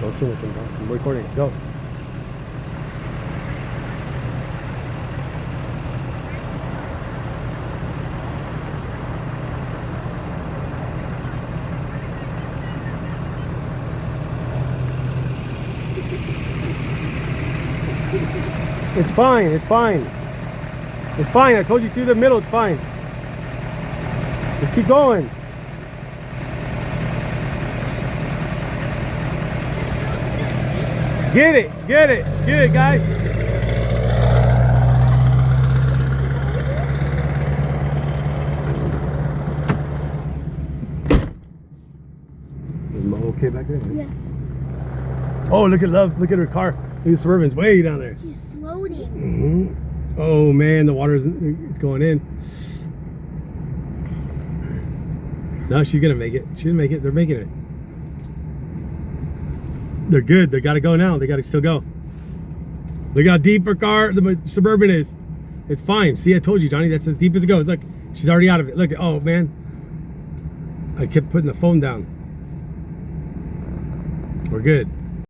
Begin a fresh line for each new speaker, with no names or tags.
Don't say anything, bro. I'm recording. Go. It's fine. It's fine. It's fine. I told you through the middle. It's fine. Just keep going. Get it. Get it. Get it, guys. Is Mom okay back there?
Yeah.
Oh, look at Love. Look at her car. Look at Suburban's way down there.
She's floating.
Oh man, the water's it's going in. No, she's gonna make it. She didn't make it. They're making it. They're good. They gotta go now. They gotta still go. Look how deep her car, the Suburban is. It's fine. See, I told you, Johnny. That's as deep as it goes. Look, she's already out of it. Look. Oh man, I kept putting the phone down. We're good.